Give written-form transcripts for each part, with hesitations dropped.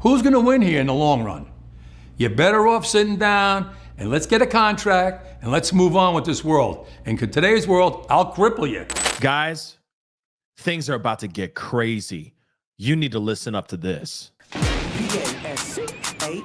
Who's going to win here in the long run? You're better off sitting down and let's get a contract and let's move on with this world. And in today's world, I'll cripple you. Guys, things are about to get crazy. You need to listen up to this. P-A-S-C-A-L.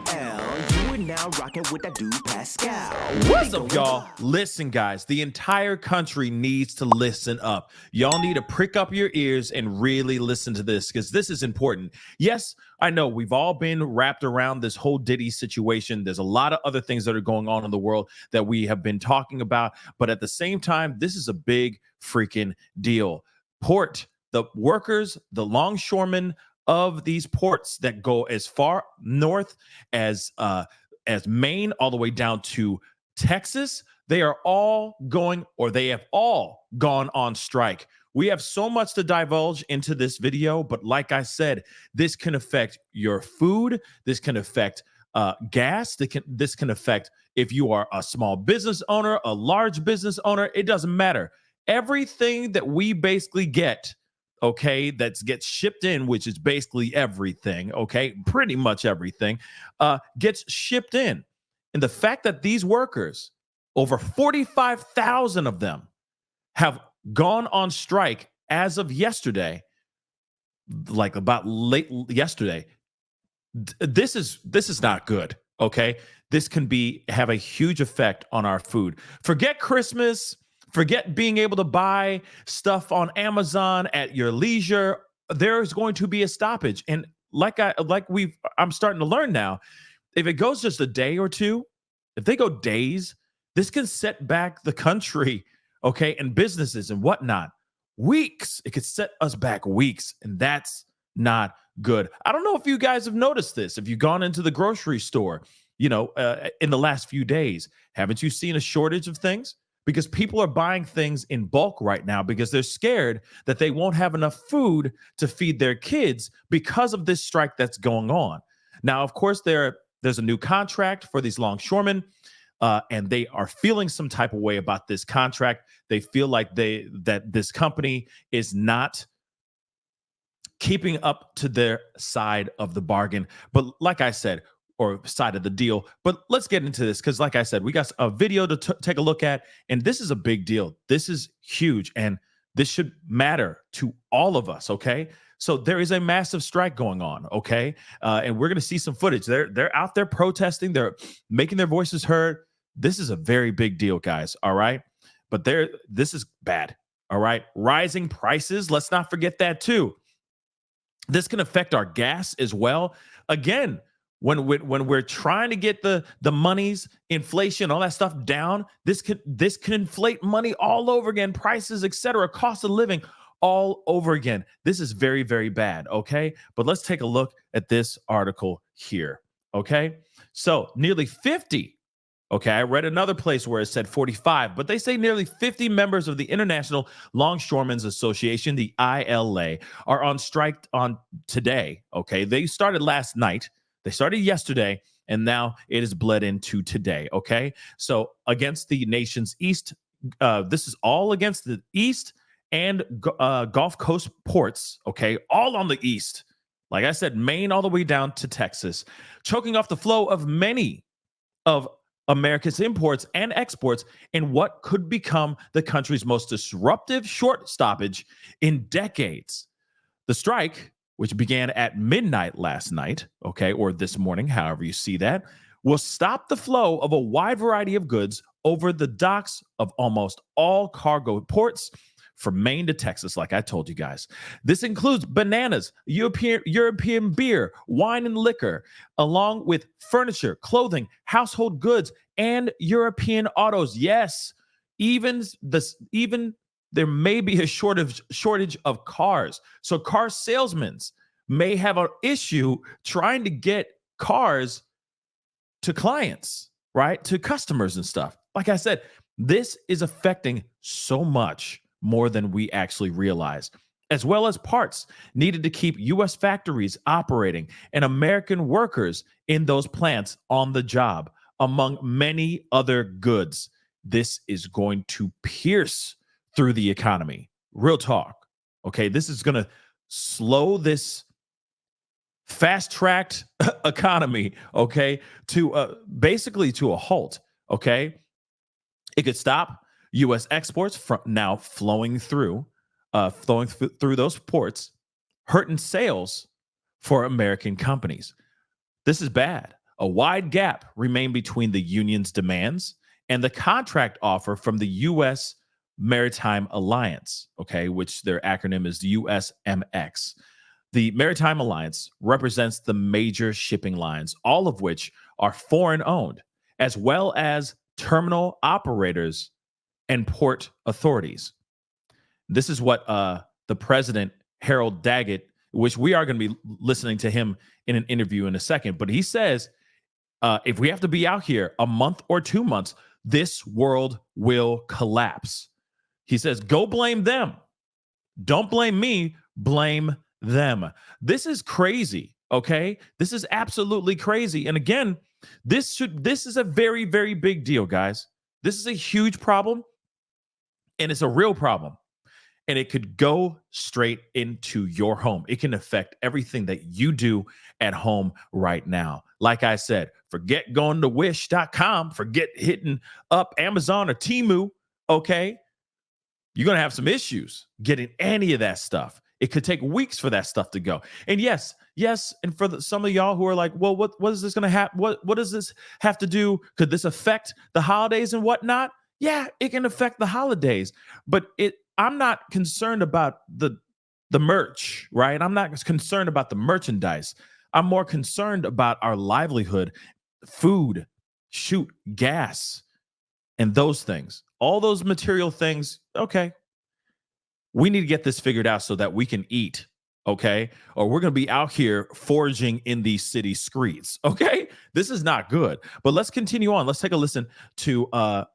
You are now rocking with that dude Pascal. What's up, y'all? Listen, guys, the entire country needs to listen up. Y'all need to prick up your ears and really listen to this because this is important. Yes, I know we've all been wrapped around this whole Diddy situation. There's a lot of other things that are going on in the world that we have been talking about. But at the same time, this is a big freaking deal. The workers, the longshoremen of these ports that go as far north as Maine all the way down to Texas, they are all going, or they have all gone on strike. We have so much to divulge into this video, but like I said, this can affect your food. This can affect gas. This can affect if you are a small business owner, a large business owner. It doesn't matter. Everything that we basically get, okay, that gets shipped in, which is basically everything, okay, pretty much everything, gets shipped in. And the fact that these workers, over 45,000 of them, have gone on strike as of yesterday, like about late yesterday, this is not good, okay? This can have a huge effect on our food. Forget Christmas. Forget being able to buy stuff on Amazon at your leisure. There's going to be a stoppage. And I'm starting to learn now, if it goes just a day or two, if they go days, this can set back the country, okay, and businesses and whatnot. Weeks. It could set us back weeks, and that's not good. I don't know if you guys have noticed this. If you've gone into the grocery store, in the last few days, haven't you seen a shortage of things? Because people are buying things in bulk right now because they're scared that they won't have enough food to feed their kids because of this strike that's going on. Now, of course, there's a new contract for these longshoremen, and they are feeling some type of way about this contract. They feel like that this company is not keeping up to their side of the bargain. But like I said, or side of the deal. But let's get into this because like I said, we got a video to take a look at, and this is a big deal. This is huge, and this should matter to all of us, okay? So there is a massive strike going on, okay? And we're going to see some footage. They're out there protesting. They're making their voices heard. This is a very big deal, guys, all right? But this is bad, all right? Rising prices, let's not forget that too. This can affect our gas as well. Again, when we're trying to get the monies, inflation, all that stuff down, this can inflate money all over again, prices, etc., cost of living all over again. This is very, very bad, okay? But let's take a look at this article here, okay? So nearly 50, okay, I read another place where it said 45, but they say nearly 50 members of the International Longshoremen's Association, the ILA, are on strike on today, okay? They started last night. They started yesterday, and now it is bled into today, okay? So against the nation's east, this is all against the east and Gulf Coast ports, okay? All on the east. Like I said, Maine all the way down to Texas, choking off the flow of many of America's imports and exports in what could become the country's most disruptive short stoppage in decades. The strike, which began at midnight last night, okay, or this morning, however you see that, will stop the flow of a wide variety of goods over the docks of almost all cargo ports from Maine to Texas, like I told you guys. This includes bananas, European beer, wine and liquor, along with furniture, clothing, household goods, and European autos. Yes, even there may be a shortage of cars. So car salesmen may have an issue trying to get cars to clients, right? To customers and stuff. Like I said, this is affecting so much more than we actually realize, as well as parts needed to keep U.S. factories operating and American workers in those plants on the job, among many other goods. This is going to pierce through the economy. Real talk. Okay, this is going to slow this fast-tracked economy, okay, to basically to a halt, okay? It could stop U.S. exports from now flowing through those ports, hurting sales for American companies. This is bad. A wide gap remained between the union's demands and the contract offer from the U.S. Maritime Alliance, okay, which their acronym is USMX. The Maritime Alliance represents the major shipping lines, all of which are foreign owned, as well as terminal operators and port authorities. This is what the president, Harold Daggett, which we are going to be listening to him in an interview in a second, but he says, if we have to be out here a month or 2 months, this world will collapse. He says, go blame them. Don't blame me, blame them. This is crazy, okay? This is absolutely crazy. And again, this is a very, very big deal, guys. This is a huge problem, and it's a real problem. And it could go straight into your home. It can affect everything that you do at home right now. Like I said, forget going to wish.com, forget hitting up Amazon or Temu, okay? You're going to have some issues getting any of that stuff. It could take weeks for that stuff to go. And yes, and for some of y'all who are like, well, what is this going to happen? What does this have to do? Could this affect the holidays and whatnot? Yeah, it can affect the holidays, but I'm not concerned about the merch, right? I'm not concerned about the merchandise. I'm more concerned about our livelihood, food, gas, and those things. All those material things, okay. We need to get this figured out so that we can eat, okay? Or we're going to be out here foraging in these city streets, okay? This is not good. But let's continue on. Let's take a listen to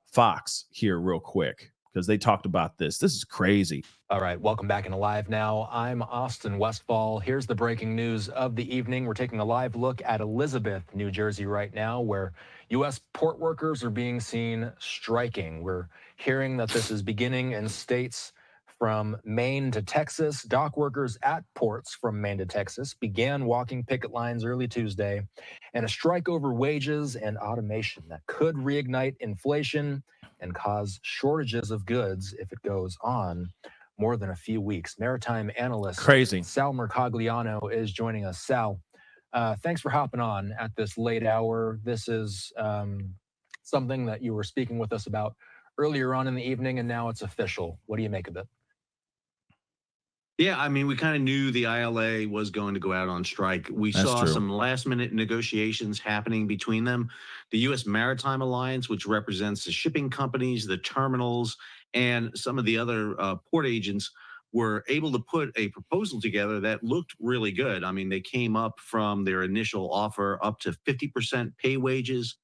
Fox here real quick, because they talked about this. This is crazy. All right, welcome back in Alive Now. I'm Austin Westfall. Here's the breaking news of the evening. We're taking a live look at Elizabeth, New Jersey right now, where U.S. port workers are being seen striking. We're hearing that this is beginning in states from Maine to Texas. Dock workers at ports from Maine to Texas began walking picket lines early Tuesday, and a strike over wages and automation that could reignite inflation and cause shortages of goods if it goes on more than a few weeks. Maritime analyst Sal Mercogliano is joining us. Sal, thanks for hopping on at this late hour. This is something that you were speaking with us about earlier on in the evening, and now it's official. What do you make of it? Yeah, I mean, we kind of knew the ILA was going to go out on strike. We saw some last-minute negotiations happening between them. The U.S. Maritime Alliance, which represents the shipping companies, the terminals, and some of the other port agents, were able to put a proposal together that looked really good. I mean, they came up from their initial offer up to 50% pay wages,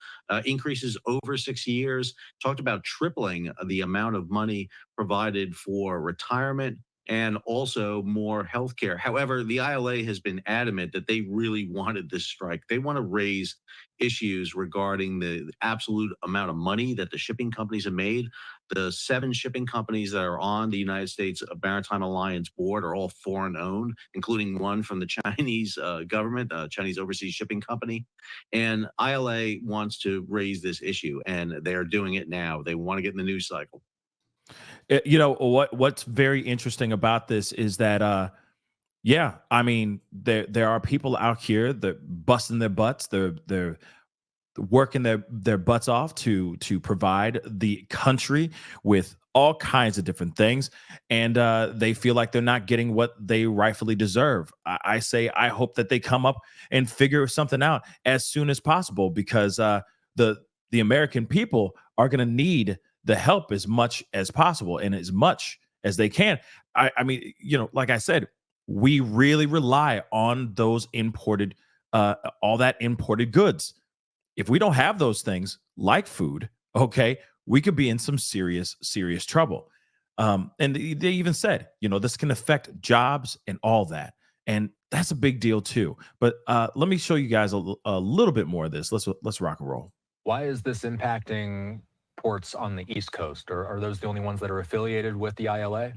increases over 6 years, talked about tripling the amount of money provided for retirement, and also more health care. However, the ILA has been adamant that they really wanted this strike. They want to raise issues regarding the absolute amount of money that the shipping companies have made. The 7 shipping companies that are on the United States Maritime Alliance board are all foreign owned, including one from the Chinese government, Chinese Overseas Shipping Company. And ILA wants to raise this issue, and they are doing it now. They want to get in the news cycle. You know, what's very interesting about this is that, yeah, I mean, there are people out here that busting their butts. They're working their butts off to provide the country with all kinds of different things, and they feel like they're not getting what they rightfully deserve. I say I hope that they come up and figure something out as soon as possible, because the American people are going to need the help as much as possible and as much as they can. I mean, you know, like I said, we really rely on those imported, all that imported goods. If we don't have those things like food, okay, we could be in some serious trouble. And they even said, you know, this can affect jobs and all that. And that's a big deal too. But let me show you guys a little bit more of this. Let's rock and roll. Why is this impacting ports on the East Coast? Or are those the only ones that are affiliated with the ILA?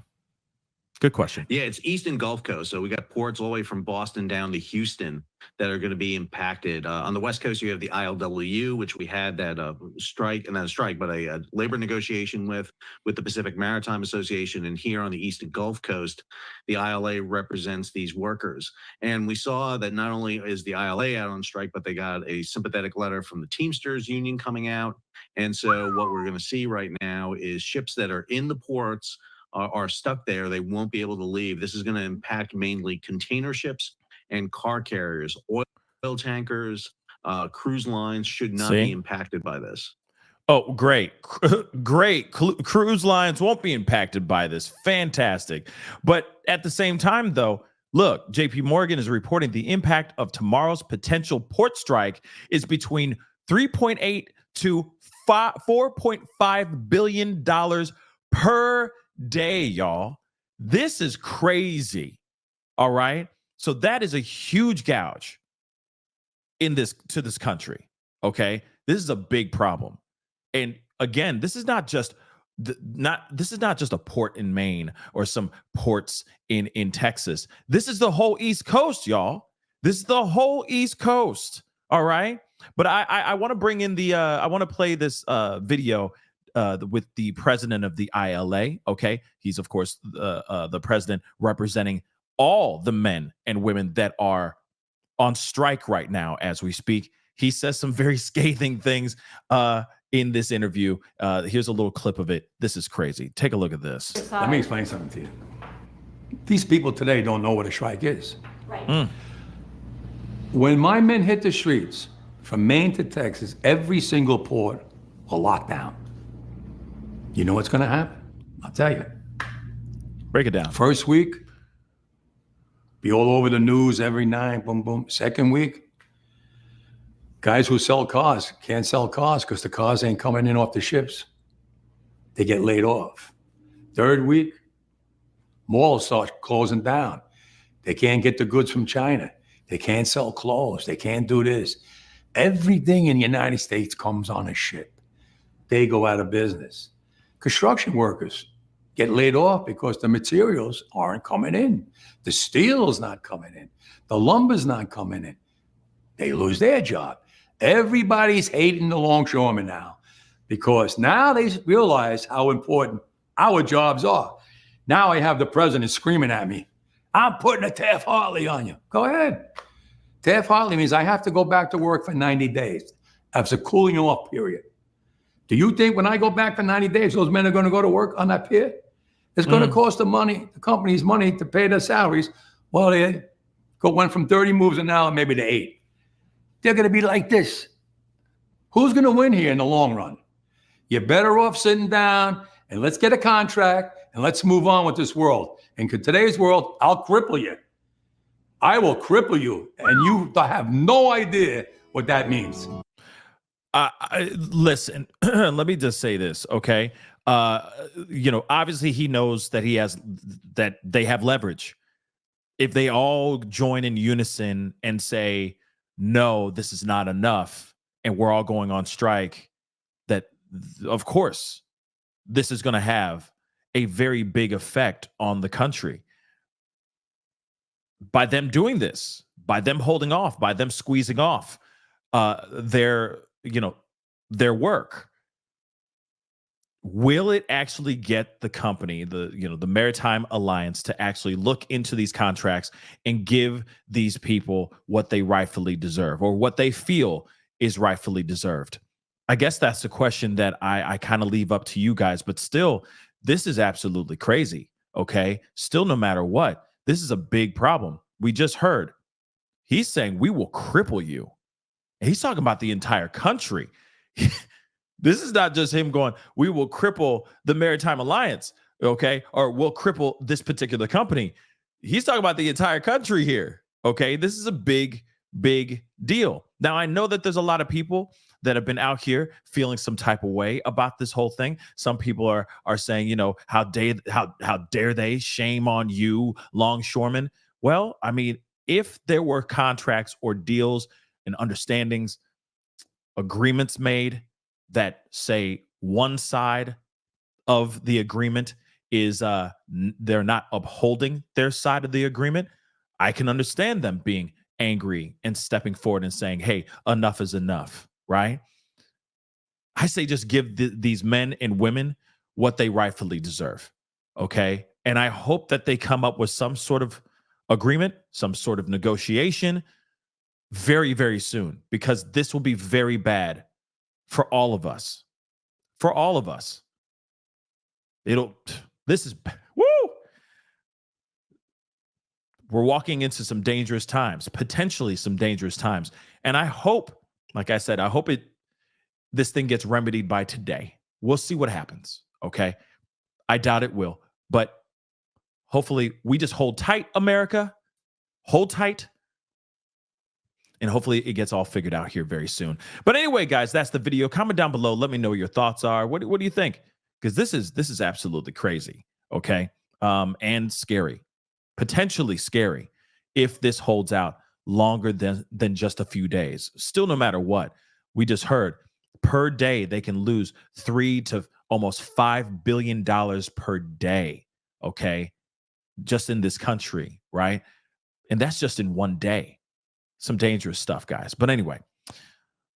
Good question. Yeah, it's Eastern Gulf Coast. So we got ports all the way from Boston down to Houston that are going to be impacted. On the West Coast, you have the ILWU, which we had that strike, and not a strike, but a labor negotiation with the Pacific Maritime Association. And here on the Eastern Gulf Coast, the ILA represents these workers. And we saw that not only is the ILA out on strike, but they got a sympathetic letter from the Teamsters Union coming out. And so what we're going to see right now is ships that are in the ports are stuck there. They won't be able to leave. This is going to impact mainly container ships and car carriers. Oil tankers, cruise lines should not be impacted by this. Oh, great. Great. Cruise lines won't be impacted by this. Fantastic. But at the same time, though, look, JP Morgan is reporting the impact of tomorrow's potential port strike is between 3.8 to 4.5 billion dollars per day, y'all. This is crazy. All right. So that is a huge gouge to this country. Okay. This is a big problem. And again, this is not just a port in Maine or some ports in Texas. This is the whole East Coast, y'all. This is the whole East Coast. All right. But I want to bring in I want to play this video with the president of the ILA. Okay. He's, of course, the president representing all the men and women that are on strike right now as we speak. He says some very scathing things in this interview. Here's a little clip of it. This is crazy. Take a look at this. Let me explain something to you. These people today don't know what a strike is. Right. When my men hit the streets from Maine to Texas, every single port will lock down. You know what's going to happen? I'll tell you. Break it down. First week, be all over the news every night, boom, boom. Second week, guys who sell cars can't sell cars because the cars ain't coming in off the ships. They get laid off. Third week, malls start closing down. They can't get the goods from China. They can't sell clothes. They can't do this. Everything in the United States comes on a ship. They go out of business. Construction workers get laid off because the materials aren't coming in. The steel's not coming in. The lumber's not coming in. They lose their job. Everybody's hating the longshoremen now because now they realize how important our jobs are. Now I have the president screaming at me, I'm putting a Taft-Hartley on you. Go ahead. Taft-Hartley means I have to go back to work for 90 days. That's a cooling off period. Do you think when I go back for 90 days, those men are going to go to work on that pier? It's going to cost the company's money to pay their salaries. Well, they went from 30 moves an hour maybe to 8. They're going to be like this. Who's going to win here in the long run? You're better off sitting down and let's get a contract and let's move on with this world. In today's world, I'll cripple you. I will cripple you, and you have no idea what that means. Listen, let me just say this, okay? Obviously he knows that they have leverage. If they all join in unison and say, no, this is not enough, and we're all going on strike, that of course, this is going to have a very big effect on the country. By them doing this, by them holding off, by them squeezing off their work, will it actually get the company, the Maritime Alliance, to actually look into these contracts and give these people what they rightfully deserve or what they feel is rightfully deserved? I guess that's the question that I kind of leave up to you guys, but still, this is absolutely crazy, okay? Still, no matter what, this is a big problem. We just heard he's saying we will cripple you. And he's talking about the entire country. This is not just him going, we will cripple the Maritime Alliance, okay? Or we'll cripple this particular company. He's talking about the entire country here, okay? This is a big, big deal. Now, I know that there's a lot of people that have been out here feeling some type of way about this whole thing. Some people are saying, how dare they? Shame on you, longshoremen. Well, I mean, if there were contracts or deals and understandings, agreements made that say one side of the agreement is they're not upholding their side of the agreement, I can understand them being angry and stepping forward and saying, hey, enough is enough, right? I say just give these men and women what they rightfully deserve, okay? And I hope that they come up with some sort of agreement, some sort of negotiation very, very soon, because this will be very bad for all of us. For all of us. This is, woo! We're walking into some dangerous times, potentially some dangerous times. And I hope, like I said, I hope this thing gets remedied by today. We'll see what happens, okay? I doubt it will, but hopefully we just hold tight, America. Hold tight. And hopefully it gets all figured out here very soon. But anyway, guys, that's the video. Comment down below. Let me know what your thoughts are. What do you think? Because this is absolutely crazy, okay? And scary. Potentially scary if this holds out longer than just a few days. Still, no matter what, we just heard per day they can lose $3 to almost $5 billion per day, okay? Just in this country, right? And that's just in one day. Some dangerous stuff, guys. But anyway,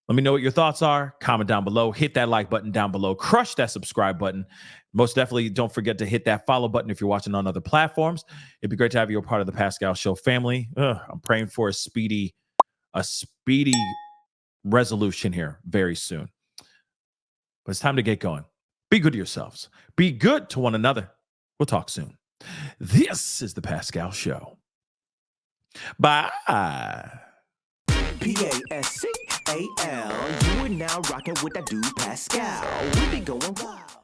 let me know what your thoughts are. Comment down below. Hit that like button down below. Crush that subscribe button. Most definitely don't forget to hit that follow button if you're watching on other platforms. It'd be great to have you a part of the Pascal Show family. I'm praying for a speedy resolution here very soon. But it's time to get going. Be good to yourselves. Be good to one another. We'll talk soon. This is the Pascal Show. Bye. Pascal. You are now rocking with that dude Pascal. We be going wild.